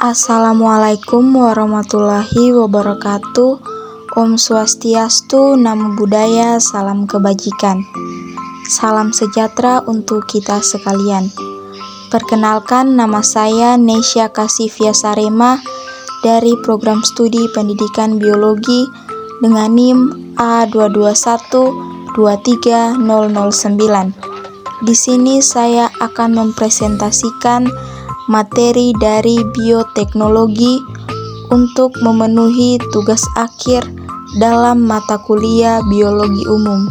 Assalamualaikum warahmatullahi wabarakatuh. Om Swastiastu, Namo Buddhaya, salam kebajikan. Salam sejahtera untuk kita sekalian. Perkenalkan, nama saya Neysha Kasifia Sarema dari Program Studi Pendidikan Biologi dengan NIM A221-23009. Di sini saya akan mempresentasikan materi dari bioteknologi untuk memenuhi tugas akhir dalam mata kuliah biologi umum.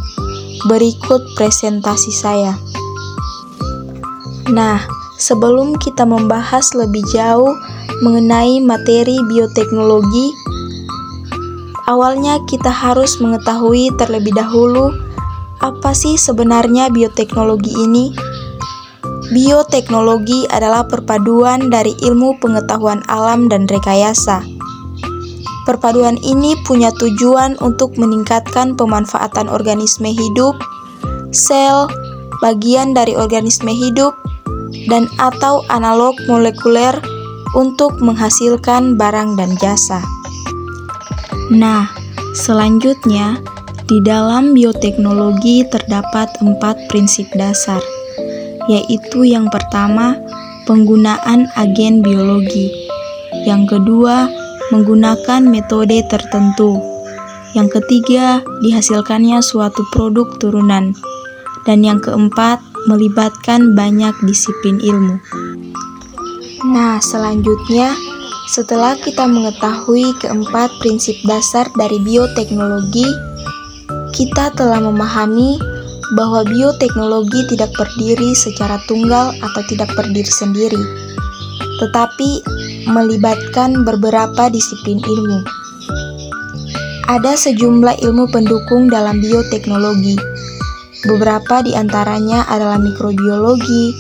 Berikut presentasi saya. Nah, sebelum kita membahas lebih jauh mengenai materi bioteknologi, awalnya kita harus mengetahui terlebih dahulu apa sih sebenarnya bioteknologi ini. Bioteknologi adalah perpaduan dari ilmu pengetahuan alam dan rekayasa. Perpaduan ini punya tujuan untuk meningkatkan pemanfaatan organisme hidup, sel, bagian dari organisme hidup, dan atau analog molekuler untuk menghasilkan barang dan jasa. Nah, selanjutnya, di dalam bioteknologi terdapat 4 prinsip dasar, yaitu yang pertama, penggunaan agen biologi. Yang kedua, menggunakan metode tertentu. Yang ketiga, dihasilkannya suatu produk turunan. Dan yang keempat, melibatkan banyak disiplin ilmu. Nah, selanjutnya, setelah kita mengetahui keempat prinsip dasar dari bioteknologi, kita telah memahami bahwa bioteknologi tidak berdiri secara tunggal atau tidak berdiri sendiri, tetapi melibatkan beberapa disiplin ilmu. Ada sejumlah ilmu pendukung dalam bioteknologi. Beberapa di antaranya adalah mikrobiologi,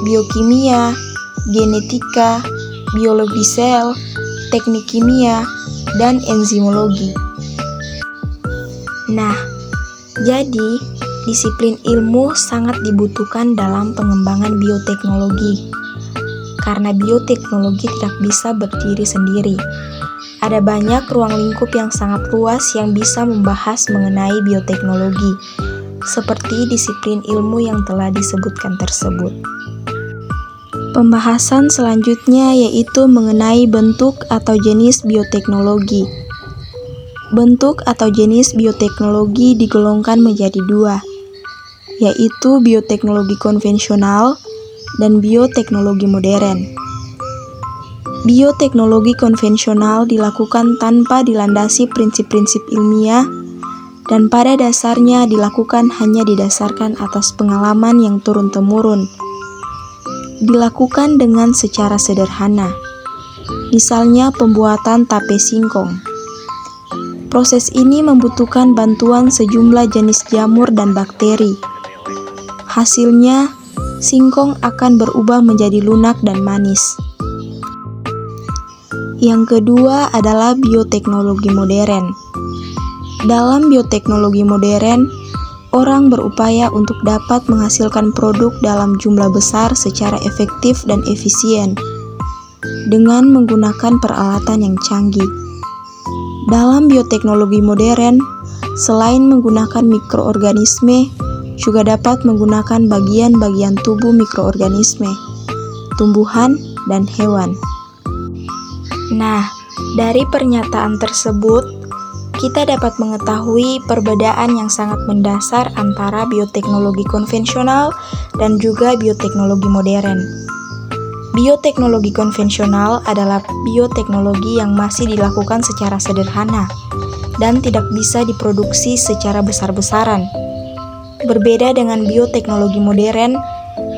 biokimia, genetika, biologi sel, teknik kimia, dan enzimologi. Nah, jadi disiplin ilmu sangat dibutuhkan dalam pengembangan bioteknologi, karena bioteknologi tidak bisa berdiri sendiri. Ada banyak ruang lingkup yang sangat luas yang bisa membahas mengenai bioteknologi, seperti disiplin ilmu yang telah disebutkan tersebut. Pembahasan selanjutnya yaitu mengenai bentuk atau jenis bioteknologi. Bentuk atau jenis bioteknologi digolongkan menjadi 2, yaitu bioteknologi konvensional dan bioteknologi modern. Bioteknologi konvensional dilakukan tanpa dilandasi prinsip-prinsip ilmiah dan pada dasarnya dilakukan hanya didasarkan atas pengalaman yang turun-temurun. Dilakukan dengan secara sederhana, misalnya pembuatan tape singkong. Proses ini membutuhkan bantuan sejumlah jenis jamur dan bakteri. Hasilnya, singkong akan berubah menjadi lunak dan manis. Yang kedua adalah bioteknologi modern. Dalam bioteknologi modern, orang berupaya untuk dapat menghasilkan produk dalam jumlah besar secara efektif dan efisien dengan menggunakan peralatan yang canggih. Dalam bioteknologi modern, selain menggunakan mikroorganisme, juga dapat menggunakan bagian-bagian tubuh mikroorganisme, tumbuhan, dan hewan. Nah, dari pernyataan tersebut, kita dapat mengetahui perbedaan yang sangat mendasar antara bioteknologi konvensional dan juga bioteknologi modern. Bioteknologi konvensional adalah bioteknologi yang masih dilakukan secara sederhana dan tidak bisa diproduksi secara besar-besaran. Berbeda dengan bioteknologi modern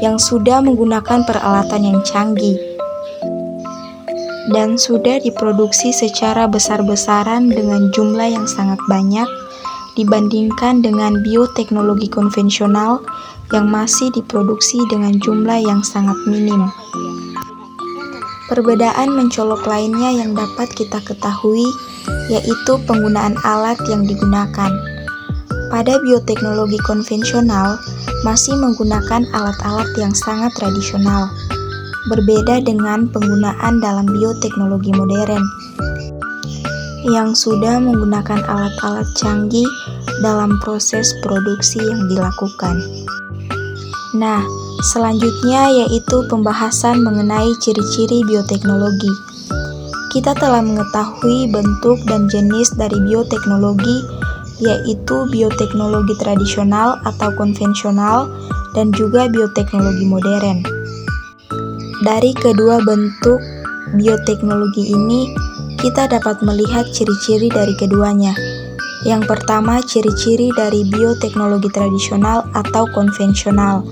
yang sudah menggunakan peralatan yang canggih dan sudah diproduksi secara besar-besaran dengan jumlah yang sangat banyak dibandingkan dengan bioteknologi konvensional yang masih diproduksi dengan jumlah yang sangat minim. Perbedaan mencolok lainnya yang dapat kita ketahui yaitu penggunaan alat yang digunakan. Pada bioteknologi konvensional masih menggunakan alat-alat yang sangat tradisional. berbeda dengan penggunaan dalam bioteknologi modern yang sudah menggunakan alat-alat canggih dalam proses produksi yang dilakukan. Nah, selanjutnya yaitu pembahasan mengenai ciri-ciri bioteknologi. Kita telah mengetahui bentuk dan jenis dari bioteknologi, yaitu bioteknologi tradisional atau konvensional dan juga bioteknologi modern. Dari kedua bentuk bioteknologi ini, kita dapat melihat ciri-ciri dari keduanya. Yang pertama, ciri-ciri dari bioteknologi tradisional atau konvensional.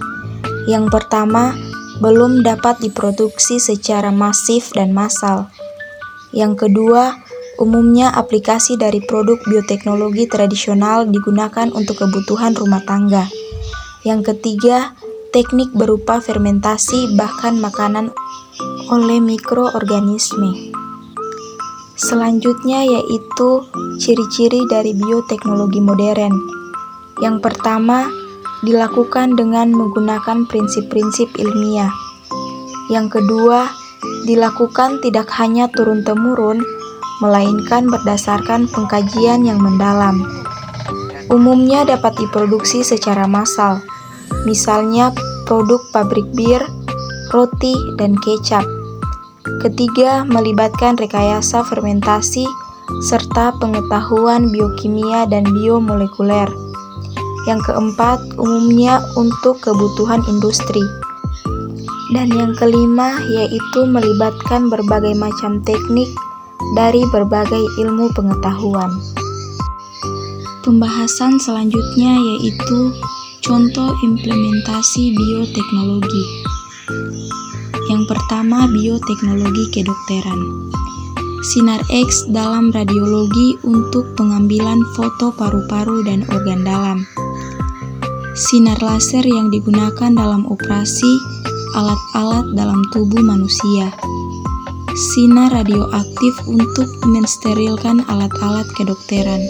Yang pertama, belum dapat diproduksi secara masif dan massal. Yang kedua, umumnya aplikasi dari produk bioteknologi tradisional digunakan untuk kebutuhan rumah tangga. Yang ketiga, teknik berupa fermentasi bahkan makanan oleh mikroorganisme. Selanjutnya yaitu ciri-ciri dari bioteknologi modern. Yang pertama, dilakukan dengan menggunakan prinsip-prinsip ilmiah. Yang kedua, dilakukan tidak hanya turun-temurun, melainkan berdasarkan pengkajian yang mendalam. Umumnya dapat diproduksi secara massal, misalnya produk pabrik bir, roti, dan kecap. Ketiga, melibatkan rekayasa fermentasi serta pengetahuan biokimia dan biomolekuler. Yang keempat, umumnya untuk kebutuhan industri. Dan yang kelima, yaitu melibatkan berbagai macam teknik dari berbagai ilmu pengetahuan. Pembahasan selanjutnya yaitu contoh implementasi bioteknologi. Yang pertama, bioteknologi kedokteran. Sinar X dalam radiologi untuk pengambilan foto paru-paru dan organ dalam. Sinar laser yang digunakan dalam operasi alat-alat dalam tubuh manusia. Sinar radioaktif untuk mensterilkan alat-alat kedokteran.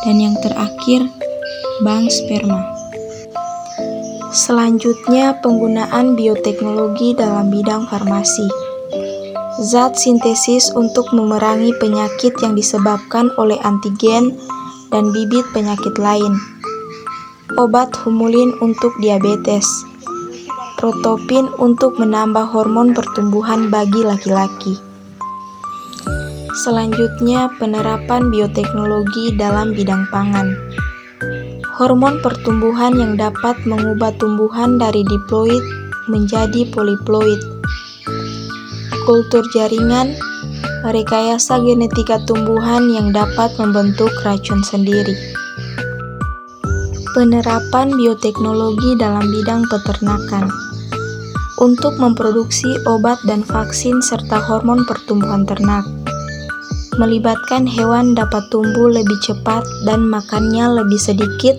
Dan yang terakhir, bank sperma. Selanjutnya, penggunaan bioteknologi dalam bidang farmasi. Zat sintesis untuk memerangi penyakit yang disebabkan oleh antigen dan bibit penyakit lain. Obat humulin untuk diabetes. Protopin untuk menambah hormon pertumbuhan bagi laki-laki. Selanjutnya, penerapan bioteknologi dalam bidang pangan. Hormon pertumbuhan yang dapat mengubah tumbuhan dari diploid menjadi poliploid. Kultur jaringan, rekayasa genetika tumbuhan yang dapat membentuk racun sendiri. Penerapan bioteknologi dalam bidang peternakan. Untuk memproduksi obat dan vaksin serta hormon pertumbuhan ternak. Melibatkan hewan dapat tumbuh lebih cepat dan makannya lebih sedikit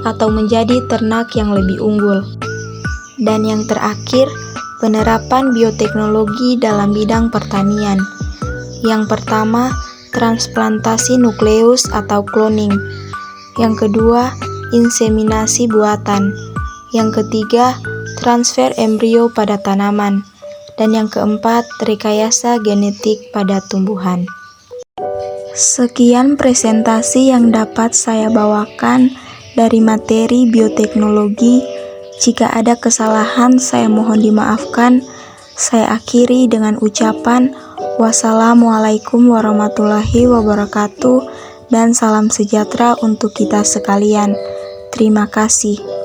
atau menjadi ternak yang lebih unggul. Dan yang terakhir, penerapan bioteknologi dalam bidang pertanian. Yang pertama, transplantasi nukleus atau cloning. Yang kedua, inseminasi buatan. Yang ketiga, transfer embrio pada tanaman. Dan yang keempat, rekayasa genetik pada tumbuhan. Sekian presentasi yang dapat saya bawakan dari materi bioteknologi. Jika ada kesalahan, saya mohon dimaafkan. Saya akhiri dengan ucapan wassalamualaikum warahmatullahi wabarakatuh dan salam sejahtera untuk kita sekalian. Terima kasih.